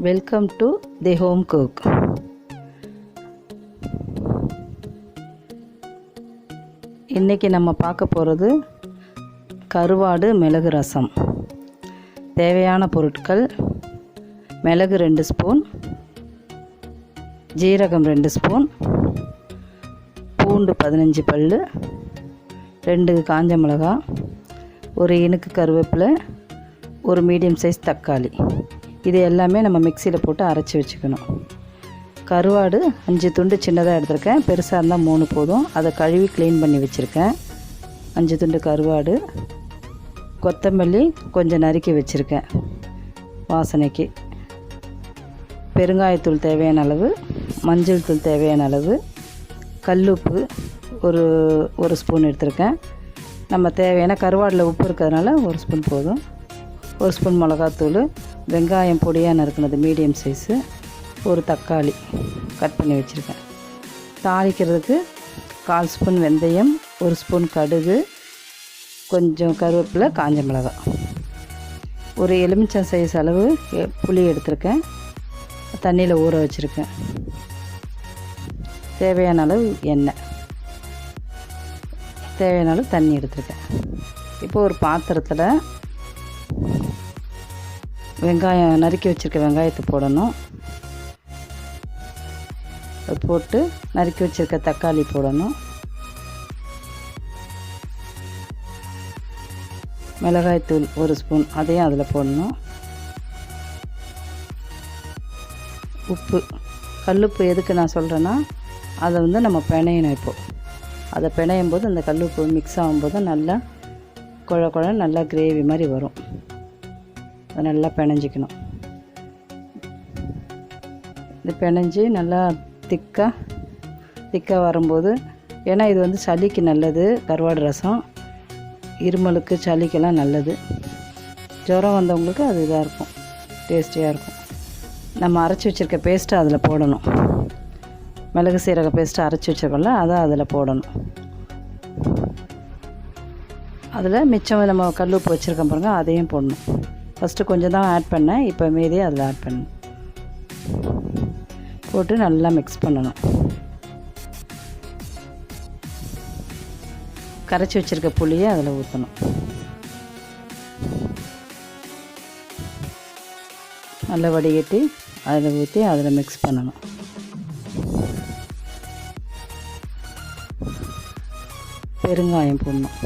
Welcome to the home cook. இன்றைக்கி நம்ம பார்க்க போகிறது கருவாடு மிளகு ரசம். தேவையான பொருட்கள்: மிளகு 2 ஸ்பூன், ஜீரகம் 2 ஸ்பூன், பூண்டு 15 பல், 2 காஞ்ச மிளகாய், ஒரு இனுக்கு கருவேப்பிலை, ஒரு மீடியம் சைஸ் தக்காளி. இது எல்லாமே நம்ம மிக்சியில் போட்டு அரைச்சி வச்சுக்கணும். கருவாடு 5 துண்டு சின்னதாக எடுத்திருக்கேன், பெருசாக இருந்தால் 3 போதும். அதை கழுவி க்ளீன் பண்ணி வச்சுருக்கேன். 5 துண்டு கருவாடு, கொத்தமல்லி கொஞ்சம் நறுக்கி வச்சுருக்கேன் வாசனைக்கு, பெருங்காயத்தூள் தேவையான அளவு, மஞ்சள் தூள் தேவையான அளவு, கல்லுப்பு ஒரு ஸ்பூன் எடுத்திருக்கேன். நம்ம தேவையான கருவாடில் உப்பு இருக்கிறதுனால 1 ஸ்பூன் போதும். 1 ஸ்பூன் மிளகாத்தூள், வெங்காயம் பொடியாக நறுக்குனது மீடியம் சைஸு, ஒரு தக்காளி கட் பண்ணி வச்சுருக்கேன். தாளிக்கிறதுக்கு 1/4 ஸ்பூன் வெந்தயம், 1 ஸ்பூன் கடுகு, கொஞ்சம் கருவேப்பிலை, காஞ்ச மிளகாய், ஒரு எலுமிச்சம் சைஸ் அளவு புளி எடுத்திருக்கேன், தண்ணியில் ஊற வச்சுருக்கேன். தேவையான அளவு எண்ணெய், தேவையான அளவு தண்ணி எடுத்திருக்கேன். இப்போ ஒரு பாத்திரத்தில் வெங்காயம் நறுக்கி வச்சுருக்க வெங்காயத்தை போடணும். அது போட்டு நறுக்கி வச்சுருக்க தக்காளி போடணும். மிளகாய்த்தூள் 1 ஸ்பூன், அதையும் அதில் போடணும். உப்பு, கல்லுப்பு எதுக்கு நான் சொல்கிறேன்னா, அதை நம்ம பிணையணும். இப்போது அதை பிணையும் போது அந்த கல்லுப்பு மிக்ஸ் ஆகும்போது நல்லா குழ நல்லா கிரேவி மாதிரி வரும். அதை நல்லா பிணைஞ்சிக்கணும். இது பிணைஞ்சி நல்லா திக்காக வரும்போது, ஏன்னா இது சளிக்கு நல்லது. கருவாடு ரசம் இருமலுக்கு சளிக்கெல்லாம் நல்லது. ஜுரம் வந்தவங்களுக்கு அது இதாக இருக்கும், டேஸ்டியாக இருக்கும். நம்ம அரைச்சி வச்சுருக்க பேஸ்ட்டை அதில் போடணும். மிளகு சீரக பேஸ்ட்டை அரைச்சி வச்சுருக்கோம்ல, அதை அதில் போடணும். அதில் மிச்சம் நம்ம கல்லுப்பு வச்சுருக்கோம் பாருங்கள், அதையும் போடணும். ஃபஸ்ட்டு கொஞ்சம் தான் ஆட் பண்ணேன், இப்போ மீதியை அதில் ஆட் பண்ணணும். போட்டு நல்லா மிக்ஸ் பண்ணணும். கரைச்சி வச்சுருக்க புளியை அதில் ஊற்றணும். நல்லா வடிகட்டி அதில் ஊற்றி அதில் மிக்ஸ் பண்ணணும். பெருங்காயம் போடணும்.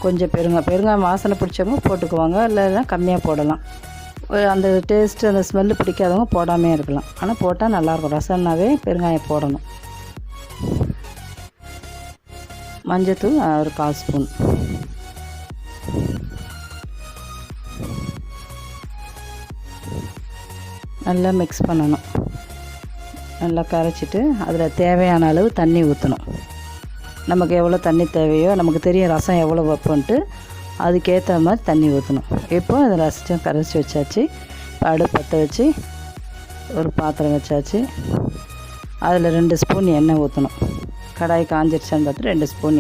கொஞ்சம் பெருங்காயம் வாசனை பிடிச்சவங்க போட்டுக்குவாங்க, இல்லைன்னா கம்மியாக போடலாம். அந்த டேஸ்ட்டு அந்த ஸ்மெல்லு பிடிக்காதவங்க போடாமே இருக்கலாம். ஆனால் போட்டால் நல்லாயிருக்கும். ரசம்னாவே பெருங்காயம் போடணும். மஞ்சத்தூள் ஒரு 1/4 ஸ்பூன். நல்லா மிக்ஸ் பண்ணணும். நல்லா கரைச்சிட்டு அதில் தேவையான அளவு தண்ணி ஊற்றணும். நமக்கு எவ்வளோ தண்ணி தேவையோ, நமக்கு தெரியும் ரசம் எவ்வளோ வைப்போன்ட்டு, அதுக்கேற்ற மாதிரி தண்ணி ஊற்றணும். இப்போ அதை ரசம் கரைச்சி வச்சாச்சு. இப்போ அடுப்பு பற்ற வச்சு ஒரு பாத்திரம் வச்சாச்சு. அதில் 2 ஸ்பூன் எண்ணெய் ஊற்றணும். கடாய் காஞ்சிருச்சான்னு பார்த்து 2 ஸ்பூன்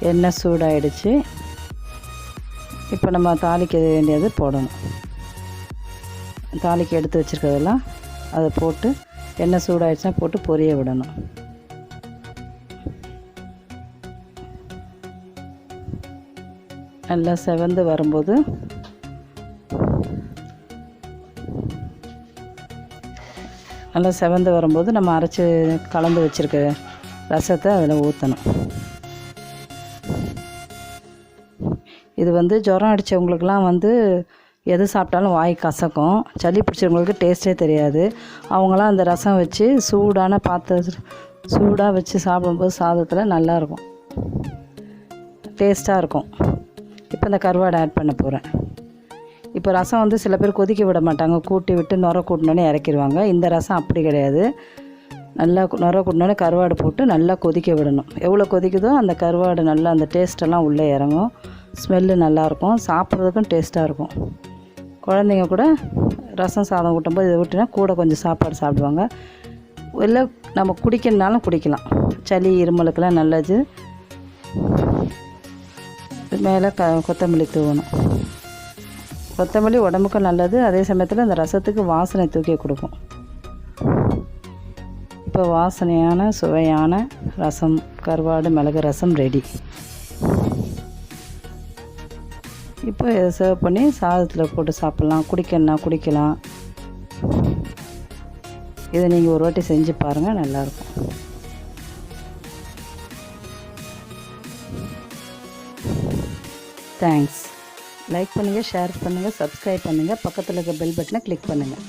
எண்ணெய் சூடாகிடுச்சு. இப்போ நம்ம தாளிக்க வேண்டியது போடணும். தாளிக்க எடுத்து வச்சுருக்கிறதெல்லாம் அதை போட்டு எண்ணெய் சூடாகிடுச்சுன்னா போட்டு பொரிய விடணும். நல்லா செவந்து வரும்போது நம்ம அரைச்சி கலந்து வச்சுருக்க ரசத்தை அதில் ஊற்றணும். இது ஜுரம் அடித்தவங்களுக்கெல்லாம் எது சாப்பிட்டாலும் வாய் கசக்கும். சளி பிடிச்சவங்களுக்கு டேஸ்ட்டே தெரியாது. அவங்களாம் அந்த ரசம் வச்சு சூடாக வச்சு சாப்பிடும்போது சாதத்தில் நல்லாயிருக்கும், டேஸ்ட்டாக இருக்கும். இப்போ இந்த கருவாடை ஆட் பண்ண போகிறேன். இப்போ ரசம் சில பேர் கொதிக்க விட மாட்டாங்க, கூட்டி விட்டு நுர கூட்டினோடனே இறக்கிடுவாங்க. இந்த ரசம் அப்படி கிடையாது. நல்லா நுர கூட்டினோடனே கருவாடு போட்டு நல்லா கொதிக்க விடணும். எவ்வளோ கொதிக்குதோ அந்த கருவாடு நல்லா அந்த டேஸ்ட்டெல்லாம் உள்ளே இறங்கும். ஸ்மெல்லு நல்லாயிருக்கும், சாப்பிட்றதுக்கும் டேஸ்ட்டாக இருக்கும். குழந்தைங்க கூட ரசம் சாதம் ஊட்டும்போது இதை ஊட்டினா கூட கொஞ்சம் சாப்பாடு சாப்பிடுவாங்க. இல்லை நம்ம குடிக்கணுனாலும் குடிக்கலாம். சளி இருமலுக்கெல்லாம் நல்லது. மேலே கொத்தமல்லி தூவணும். கொத்தமல்லி உடம்புக்கும் நல்லது, அதே சமயத்தில் அந்த ரசத்துக்கு வாசனை தூக்கி கொடுக்கும். இப்போ வாசனையான சுவையான ரசம், கருவாடு மிளகு ரசம் ரெடி. இப்போ இதை சர்வ் பண்ணி சாதத்தில் போட்டு சாப்பிட்லாம், குடிக்கணுன்னா குடிக்கலாம். இதை நீங்கள் ஒரு வாட்டி செஞ்சு பாருங்கள், நல்லாயிருக்கும். தேங்க்ஸ். லைக் பண்ணுங்கள், ஷேர் பண்ணுங்கள், சப்ஸ்கிரைப் பண்ணுங்கள், பக்கத்தில் இருக்க பெல் பட்டனை கிளிக் பண்ணுங்கள்.